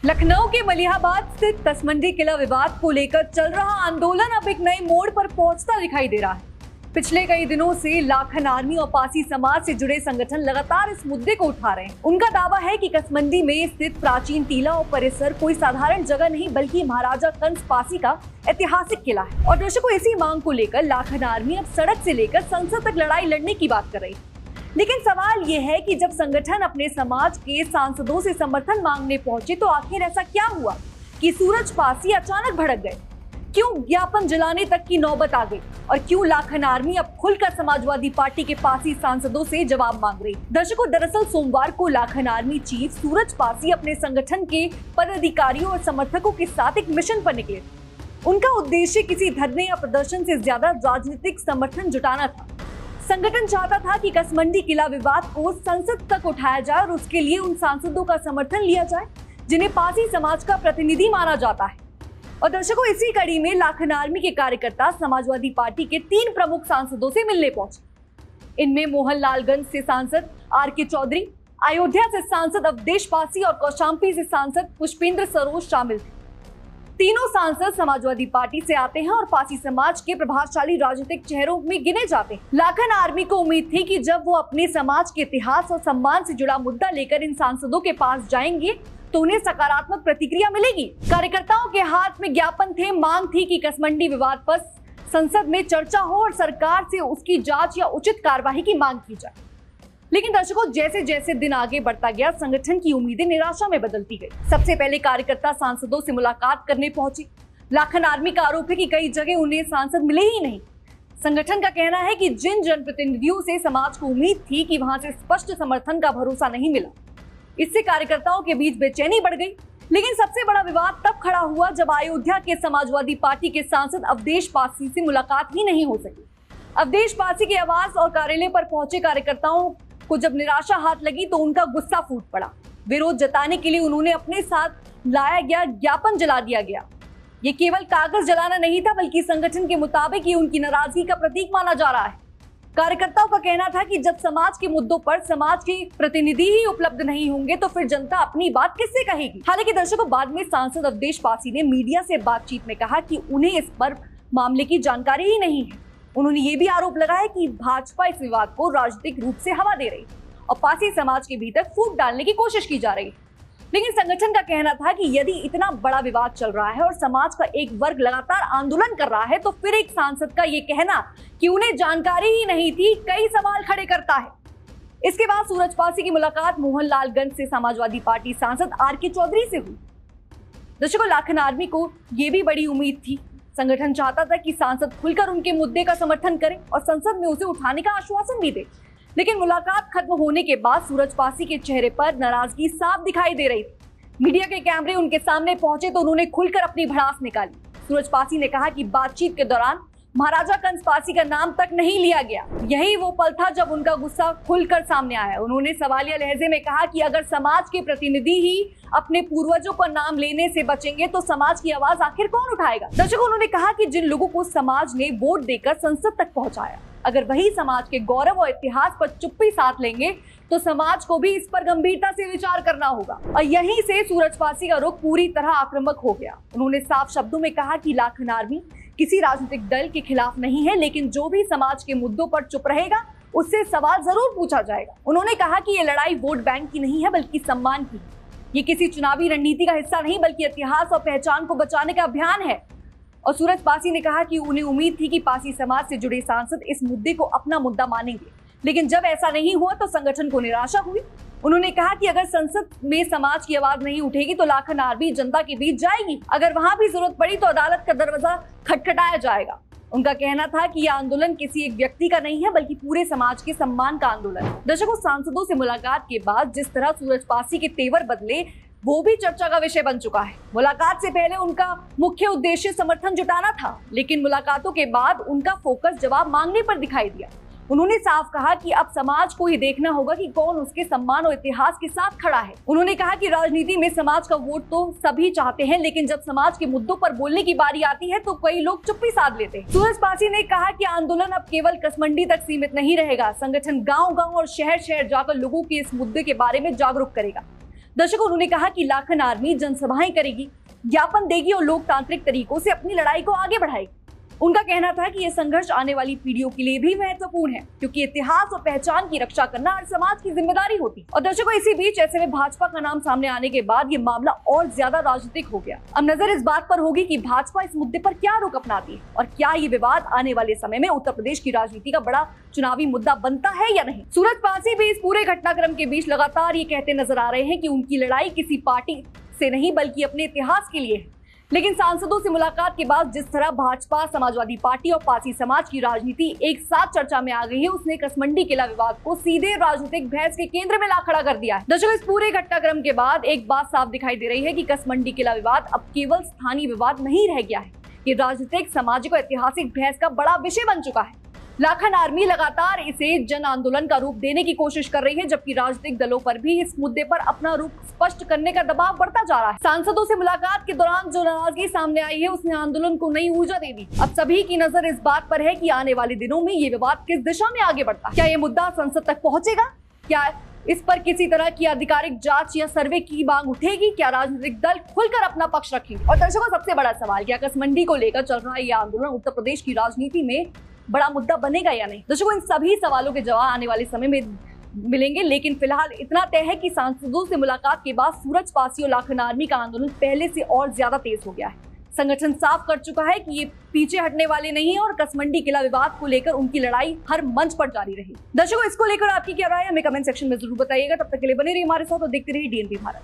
लखनऊ के मलिहाबाद स्थित कसमंडी किला विवाद को लेकर चल रहा आंदोलन अब एक नए मोड़ पर पहुंचता दिखाई दे रहा है। पिछले कई दिनों से लाखन आर्मी और पासी समाज से जुड़े संगठन लगातार इस मुद्दे को उठा रहे हैं। उनका दावा है कि कसमंडी में स्थित प्राचीन टीला और परिसर कोई साधारण जगह नहीं बल्कि महाराजा कंस पासी का ऐतिहासिक किला है। और दर्शकों, इसी मांग को लेकर लाखन आर्मी अब सड़क से लेकर संसद तक लड़ाई लड़ने की बात कर रही है। लेकिन सवाल ये है कि जब संगठन अपने समाज के सांसदों से समर्थन मांगने पहुंचे तो आखिर ऐसा क्या हुआ कि सूरज पासी अचानक भड़क गए? क्यों ज्ञापन जलाने तक की नौबत आ गई और क्यों लाखन आर्मी अब खुलकर समाजवादी पार्टी के पासी सांसदों से जवाब मांग रही? दर्शकों, दरअसल सोमवार को लाखन आर्मी चीफ सूरज पासी अपने संगठन के पदाधिकारियों और समर्थकों के साथ एक मिशन पर निकले। उनका उद्देश्य किसी धरने या प्रदर्शन से ज्यादा राजनीतिक समर्थन जुटाना था। संगठन चाहता था कि कसमंडी किला विवाद को संसद तक उठाया जाए और उसके लिए उन सांसदों का समर्थन लिया जाए जिन्हें पासी समाज का प्रतिनिधि माना जाता है। और दर्शकों, इसी कड़ी में लाखन आर्मी के कार्यकर्ता समाजवादी पार्टी के 3 प्रमुख सांसदों से मिलने पहुंचे। इनमें मोहनलालगंज से सांसद आर.के. चौधरी, अयोध्या से सांसद अवधेश पासी और कौशाम्बी से सांसद पुष्पेंद्र सरोज शामिल थे। तीनों सांसद समाजवादी पार्टी से आते हैं और पासी समाज के प्रभावशाली राजनीतिक चेहरों में गिने जाते हैं। लाखन आर्मी को उम्मीद थी कि जब वो अपने समाज के इतिहास और सम्मान से जुड़ा मुद्दा लेकर इन सांसदों के पास जाएंगे तो उन्हें सकारात्मक प्रतिक्रिया मिलेगी। कार्यकर्ताओं के हाथ में ज्ञापन थे। मांग थी कि कसमंडी विवाद पर संसद में चर्चा हो और सरकार से उसकी जांच या उचित कार्यवाही की मांग की जाए। लेकिन दर्शकों, जैसे जैसे दिन आगे बढ़ता गया, संगठन की उम्मीदें निराशा में बदलती गई। सबसे पहले कार्यकर्ता सांसदों से मुलाकात करने पहुंचे। लाखन आर्मी का आरोप है कि कई जगह उन्हें सांसद मिले ही नहीं। संगठन का कहना है कि जिन जनप्रतिनिधियों से समाज को उम्मीद थी कि वहां से स्पष्ट समर्थन का भरोसा नहीं मिला। इससे कार्यकर्ताओं के बीच बेचैनी बढ़ गई। लेकिन सबसे बड़ा विवाद तब खड़ा हुआ जब अयोध्या के समाजवादी पार्टी के सांसद अवधेश पासी से मुलाकात ही नहीं हो सकी। अवधेश पासी के आवास और कार्यालय पर पहुंचे कार्यकर्ताओं को जब निराशा हाथ लगी तो उनका गुस्सा फूट पड़ा। विरोध जताने के लिए उन्होंने अपने साथ लाया गया ज्ञापन जला दिया गया। ये केवल कागज जलाना नहीं था बल्कि संगठन के मुताबिक ये उनकी नाराजगी का प्रतीक माना जा रहा है। कार्यकर्ताओं का कहना था कि जब समाज के मुद्दों पर समाज के प्रतिनिधि ही उपलब्ध नहीं होंगे तो फिर जनता अपनी बात किससे कहेगी। हालांकि दर्शकों, बाद में सांसद अवधेश पासी ने मीडिया से बातचीत में कहा कि उन्हें इस पर मामले की जानकारी ही नहीं है। उन्होंने ये भी आरोप लगाया कि भाजपा इस विवाद को राजनीतिक रूप से हवा दे रही और पासी समाज के भीतर फूट डालने की कोशिश की जा रही। लेकिन संगठन का कहना था कि यदि इतना बड़ा विवाद चल रहा है और समाज का एक वर्ग लगातार आंदोलन कर रहा है तो फिर एक सांसद का ये कहना कि उन्हें जानकारी ही नहीं थी कई सवाल खड़े करता है। इसके बाद सूरज पासी की मुलाकात मोहनलालगंज से समाजवादी पार्टी सांसद आर.के. चौधरी से हुई। दर्शकों, लाखन आर्मी को ये भी बड़ी उम्मीद थी। संगठन चाहता था कि सांसद खुलकर उनके मुद्दे का समर्थन करें और संसद में उसे उठाने का आश्वासन भी दे। लेकिन मुलाकात खत्म होने के बाद सूरज पासी के चेहरे पर नाराजगी साफ दिखाई दे रही थी। मीडिया के कैमरे उनके सामने पहुंचे तो उन्होंने खुलकर अपनी भड़ास निकाली। सूरज पासी ने कहा कि बातचीत के दौरान महाराजा कंस पासी का नाम तक नहीं लिया गया। यही वो पल था जब उनका गुस्सा खुलकर सामने आया। उन्होंने सवालिया लहजे में कहा कि अगर समाज के प्रतिनिधि ही अपने पूर्वजों का नाम लेने से बचेंगे तो समाज की आवाज आखिर कौन उठाएगा। दर्शकों, उन्होंने कहा कि जिन लोगों को समाज ने वोट देकर संसद तक पहुंचाया, अगर वही समाज के गौरव और इतिहास पर चुप्पी साध लेंगे तो समाज को भी इस पर गंभीरता से विचार करना होगा। और यहीं से सूरज पासी का रुख पूरी तरह आक्रामक हो गया। उन्होंने साफ शब्दों में कहा कि लाखन आर्मी किसी राजनीतिक दल के खिलाफ नहीं है, लेकिन जो भी समाज के मुद्दों पर चुप रहेगा उससे सवाल जरूर पूछा जाएगा। उन्होंने कहा कि ये लड़ाई वोट बैंक की नहीं है बल्कि सम्मान की। ये किसी चुनावी रणनीति का हिस्सा नहीं बल्कि इतिहास और पहचान को बचाने का अभियान है। और सूरज पासी ने कहा कि उन्हें उम्मीद थी कि पासी समाज से जुड़े सांसद इस मुद्दे को अपना मुद्दा मानेंगे, लेकिन जब ऐसा नहीं हुआ तो संगठन को निराशा हुई। उन्होंने कहा कि अगर संसद में समाज की आवाज नहीं उठेगी तो लाखन आर्मी जनता के बीच जाएगी। अगर वहां भी जरूरत पड़ी तो अदालत का दरवाजा खटखटाया जाएगा। उनका कहना था कि यह आंदोलन किसी एक व्यक्ति का नहीं है बल्कि पूरे समाज के सम्मान का आंदोलन है। दर्शकों, सांसदों से मुलाकात के बाद जिस तरह सूरज पासी के तेवर बदले वो भी चर्चा का विषय बन चुका है। मुलाकात से पहले उनका मुख्य उद्देश्य समर्थन जुटाना था, लेकिन मुलाकातों के बाद उनका फोकस जवाब मांगने पर दिखाई दिया। उन्होंने साफ कहा कि अब समाज को ये देखना होगा कि कौन उसके सम्मान और इतिहास के साथ खड़ा है। उन्होंने कहा कि राजनीति में समाज का वोट तो सभी चाहते हैं, लेकिन जब समाज के मुद्दों पर बोलने की बारी आती है तो कई लोग चुप्पी साध लेते हैं। सूरज पासी ने कहा कि आंदोलन अब केवल कसमंडी तक सीमित नहीं रहेगा। संगठन गांव-गांव और शहर-शहर जाकर लोगों के इस मुद्दे के बारे में जागरूक करेगा। दर्शकों, उन्होंने कहा कि लाखन आर्मी जनसभाएं करेगी, ज्ञापन देगी और लोकतांत्रिक तरीकों से अपनी लड़ाई को आगे बढ़ाएगी। उनका कहना था कि यह संघर्ष आने वाली पीढ़ियों के लिए भी महत्वपूर्ण है, क्योंकि इतिहास और पहचान की रक्षा करना हर समाज की जिम्मेदारी होती है। और दर्शकों, इसी बीच ऐसे में भाजपा का नाम सामने आने के बाद ये मामला और ज्यादा राजनीतिक हो गया। अब नजर इस बात पर होगी कि भाजपा इस मुद्दे पर क्या रुख अपनाती है और क्या ये विवाद आने वाले समय में उत्तर प्रदेश की राजनीति का बड़ा चुनावी मुद्दा बनता है या नहीं। सूरज पासी भी इस पूरे घटनाक्रम के बीच लगातार ये कहते नजर आ रहे हैं कि उनकी लड़ाई किसी पार्टी से नहीं बल्कि अपने इतिहास के लिए है। लेकिन सांसदों से मुलाकात के बाद जिस तरह भाजपा, समाजवादी पार्टी और पासी समाज की राजनीति एक साथ चर्चा में आ गई है, उसने कसमंडी किला विवाद को सीधे राजनीतिक बहस के केंद्र में ला खड़ा कर दिया है। दर्शकों, इस पूरे घटनाक्रम के बाद एक बात साफ दिखाई दे रही है कि कसमंडी किला विवाद अब केवल स्थानीय विवाद नहीं रह गया है, ये राजनीतिक, सामाजिक और ऐतिहासिक बहस का बड़ा विषय बन चुका है। लाखन आर्मी लगातार इसे जन आंदोलन का रूप देने की कोशिश कर रही है, जबकि राजनीतिक दलों पर भी इस मुद्दे पर अपना रूप स्पष्ट करने का दबाव बढ़ता जा रहा है। सांसदों से मुलाकात के दौरान जो नाराजगी सामने आई है, उसने आंदोलन को नई ऊर्जा दे दी। अब सभी की नजर इस बात पर है कि आने वाले दिनों में ये विवाद किस दिशा में आगे बढ़ता है। क्या ये मुद्दा संसद तक पहुंचेगा? क्या इस पर किसी तरह की आधिकारिक जांच या सर्वे की मांग उठेगी? क्या राजनीतिक दल खुलकर अपना पक्ष रखेंगे? और दर्शकों, सबसे बड़ा सवाल, क्या कसमंडी को लेकर चल रहा यह आंदोलन उत्तर प्रदेश की राजनीति में बड़ा मुद्दा बनेगा या नहीं? दर्शकों, इन सभी सवालों के जवाब आने वाले समय में मिलेंगे, लेकिन फिलहाल इतना तय है कि सांसदों से मुलाकात के बाद सूरज पासी और लाखन आर्मी का आंदोलन पहले से और ज्यादा तेज हो गया है। संगठन साफ कर चुका है कि ये पीछे हटने वाले नहीं है और कसमंडी किला विवाद को लेकर उनकी लड़ाई हर मंच पर जारी रही। दर्शकों, इसको लेकर आपकी क्या राय है, हमें कमेंट सेक्शन में जरूर बताइएगा। तब तक के लिए बने रहिए हमारे साथ और देखते रहिए DNP भारत।